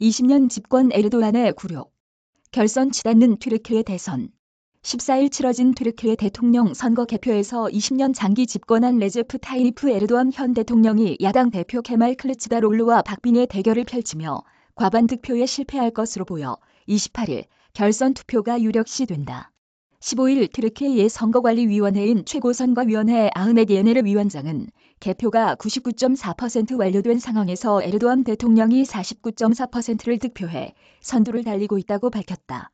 20년 집권 에르도안의 굴욕. 결선 치닫는 튀르키예 대선. 14일 치러진 튀르키예 대통령 선거 개표에서 20년 장기 집권한 레제프 타이프 에르도안 현 대통령이 야당 대표 케말 클르치다롤루와 박빙의 대결을 펼치며 과반 득표에 실패할 것으로 보여 28일 결선 투표가 유력시된다. 15일 튀르키예 선거관리위원회인 최고선거위원회 아흐메드 예네르 위원장은 개표가 99.4% 완료된 상황에서 에르도안 대통령이 49.4%를 득표해 선두를 달리고 있다고 밝혔다.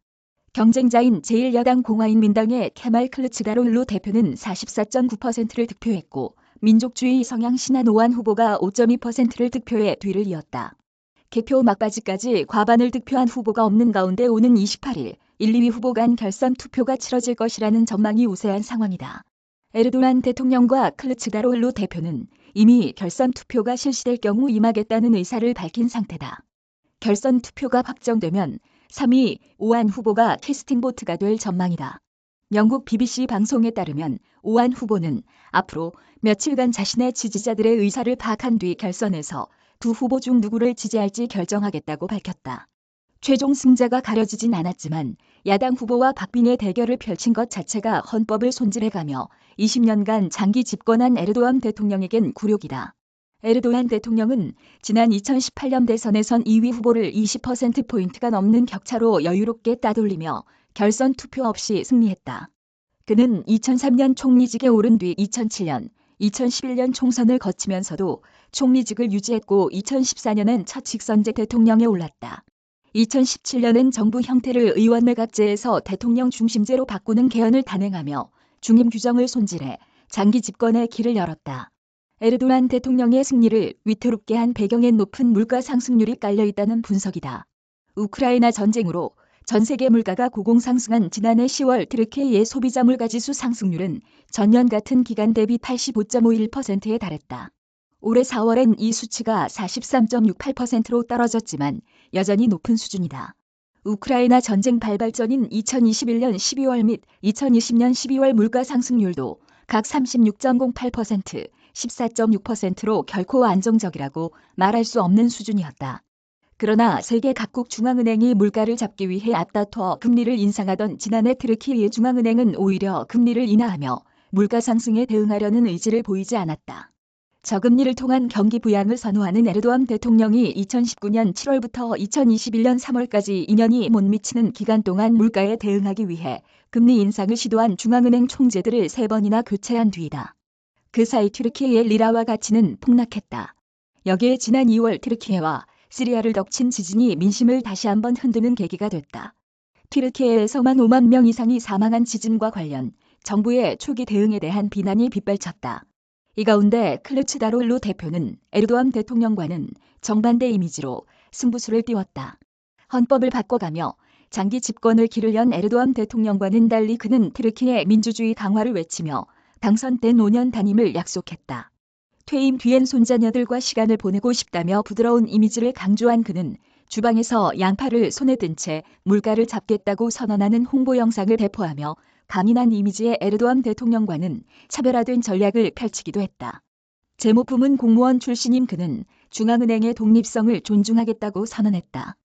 경쟁자인 제1야당 공화인민당의 케말 클르치다롤루 대표는 44.9%를 득표했고 민족주의 성향 신한 오안 후보가 5.2%를 득표해 뒤를 이었다. 개표 막바지까지 과반을 득표한 후보가 없는 가운데 오는 28일 1, 2위 후보 간 결선 투표가 치러질 것이라는 전망이 우세한 상황이다. 에르도안 대통령과 클르치다롤루 대표는 이미 결선 투표가 실시될 경우 임하겠다는 의사를 밝힌 상태다. 결선 투표가 확정되면 3위 오안 후보가 캐스팅 보트가 될 전망이다. 영국 BBC 방송에 따르면 오안 후보는 앞으로 며칠간 자신의 지지자들의 의사를 파악한 뒤 결선에서 두 후보 중 누구를 지지할지 결정하겠다고 밝혔다. 최종 승자가 가려지진 않았지만 야당 후보와 박빙의 대결을 펼친 것 자체가 헌법을 손질해가며 20년간 장기 집권한 에르도안 대통령에겐 굴욕이다. 에르도안 대통령은 지난 2018년 대선에선 2위 후보를 20%포인트가 넘는 격차로 여유롭게 따돌리며 결선 투표 없이 승리했다. 그는 2003년 총리직에 오른 뒤 2007년, 2011년 총선을 거치면서도 총리직을 유지했고 2014년엔 첫 직선제 대통령에 올랐다. 2017년엔 정부 형태를 의원내각제에서 대통령 중심제로 바꾸는 개헌을 단행하며 중임 규정을 손질해 장기 집권의 길을 열었다. 에르도안 대통령의 승리를 위태롭게 한 배경엔 높은 물가 상승률이 깔려있다는 분석이다. 우크라이나 전쟁으로 전 세계 물가가 고공상승한 지난해 10월 튀르키예의 소비자 물가지수 상승률은 전년 같은 기간 대비 85.51%에 달했다. 올해 4월엔 이 수치가 43.68%로 떨어졌지만 여전히 높은 수준이다. 우크라이나 전쟁 발발 전인 2021년 12월 및 2020년 12월 물가 상승률도 각 36.08%, 14.6%로 결코 안정적이라고 말할 수 없는 수준이었다. 그러나 세계 각국 중앙은행이 물가를 잡기 위해 앞다퉈 금리를 인상하던 지난해 튀르키예 중앙은행은 오히려 금리를 인하하며 물가 상승에 대응하려는 의지를 보이지 않았다. 저금리를 통한 경기 부양을 선호하는 에르도안 대통령이 2019년 7월부터 2021년 3월까지 2년이 못 미치는 기간 동안 물가에 대응하기 위해 금리 인상을 시도한 중앙은행 총재들을 3번이나 교체한 뒤이다. 그 사이 튀르키예의 리라와 가치는 폭락했다. 여기에 지난 2월 튀르키예와 시리아를 덮친 지진이 민심을 다시 한번 흔드는 계기가 됐다. 튀르키예에서만 5만 명 이상이 사망한 지진과 관련 정부의 초기 대응에 대한 비난이 빗발쳤다. 이 가운데 클르치다롤루 대표는 에르도안 대통령과는 정반대 이미지로 승부수를 띄웠다. 헌법을 바꿔가며 장기 집권을 길을 연 에르도안 대통령과는 달리 그는 튀르키예 민주주의 강화를 외치며 당선된 5년 단임을 약속했다. 퇴임 뒤엔 손자녀들과 시간을 보내고 싶다며 부드러운 이미지를 강조한 그는 주방에서 양파를 손에 든 채 물가를 잡겠다고 선언하는 홍보 영상을 배포하며 강인한 이미지의 에르도안 대통령과는 차별화된 전략을 펼치기도 했다. 재무부문 공무원 출신인 그는 중앙은행의 독립성을 존중하겠다고 선언했다.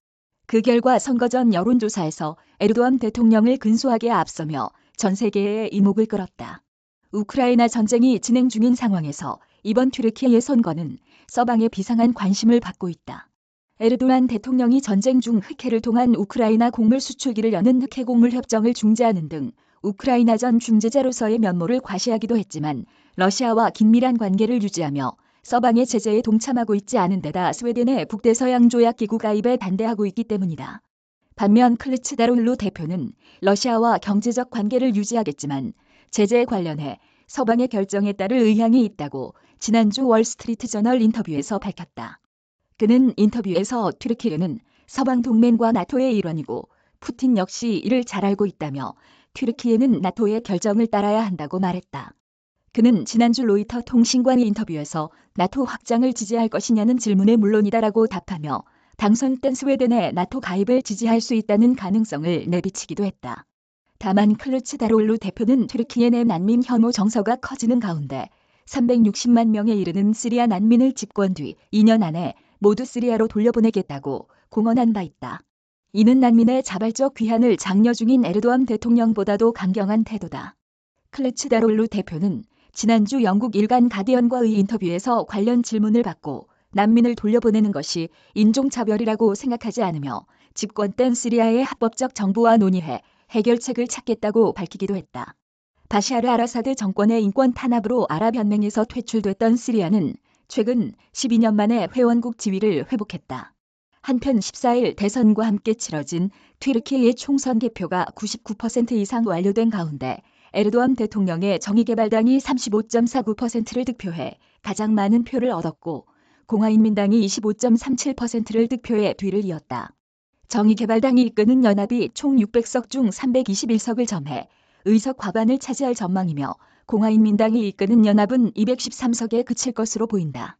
그 결과 선거 전 여론조사에서 에르도안 대통령을 근소하게 앞서며 전 세계의 이목을 끌었다. 우크라이나 전쟁이 진행 중인 상황에서 이번 튀르키예 선거는 서방의 비상한 관심을 받고 있다. 에르도안 대통령이 전쟁 중 흑해를 통한 우크라이나 곡물 수출기를 여는 흑해 곡물 협정을 중재하는 등 우크라이나전 중재자로서의 면모를 과시하기도 했지만 러시아와 긴밀한 관계를 유지하며 서방의 제재에 동참하고 있지 않은 데다 스웨덴의 북대서양 조약 기구 가입에 반대하고 있기 때문이다. 반면 클르치다롤루 대표는 러시아와 경제적 관계를 유지하겠지만 제재에 관련해 서방의 결정에 따를 의향이 있다고 지난주 월스트리트저널 인터뷰에서 밝혔다. 그는 인터뷰에서 튀르키예는 서방 동맹과 나토의 일원이고 푸틴 역시 이를 잘 알고 있다며 튀르키예는 나토의 결정을 따라야 한다고 말했다. 그는 지난주 로이터 통신과의 인터뷰에서 나토 확장을 지지할 것이냐는 질문에 물론이다라고 답하며 당선된 스웨덴의 나토 가입을 지지할 수 있다는 가능성을 내비치기도 했다. 다만 클르치다롤루 대표는 튀르키예 내 난민 혐오 정서가 커지는 가운데 360만 명에 이르는 시리아 난민을 집권 뒤 2년 안에 모두 시리아로 돌려보내겠다고 공언한 바 있다. 이는 난민의 자발적 귀환을 장려 중인 에르도안 대통령보다도 강경한 태도다. 클레츠다롤루 대표는 지난주 영국 일간 가디언과의 인터뷰에서 관련 질문을 받고 난민을 돌려보내는 것이 인종차별이라고 생각하지 않으며 집권 땐 시리아의 합법적 정부와 논의해 해결책을 찾겠다고 밝히기도 했다. 바샤르 아라사드 정권의 인권 탄압으로 아랍연맹에서 퇴출됐던 시리아는 최근 12년 만에 회원국 지위를 회복했다. 한편 14일 대선과 함께 치러진 튀르키예의 총선 개표가 99% 이상 완료된 가운데 에르도안 대통령의 정의개발당이 35.49%를 득표해 가장 많은 표를 얻었고 공화인민당이 25.37%를 득표해 뒤를 이었다. 정의개발당이 이끄는 연합이 총 600석 중 321석을 점해 의석 과반을 차지할 전망이며 공화인민당이 이끄는 연합은 213석에 그칠 것으로 보인다.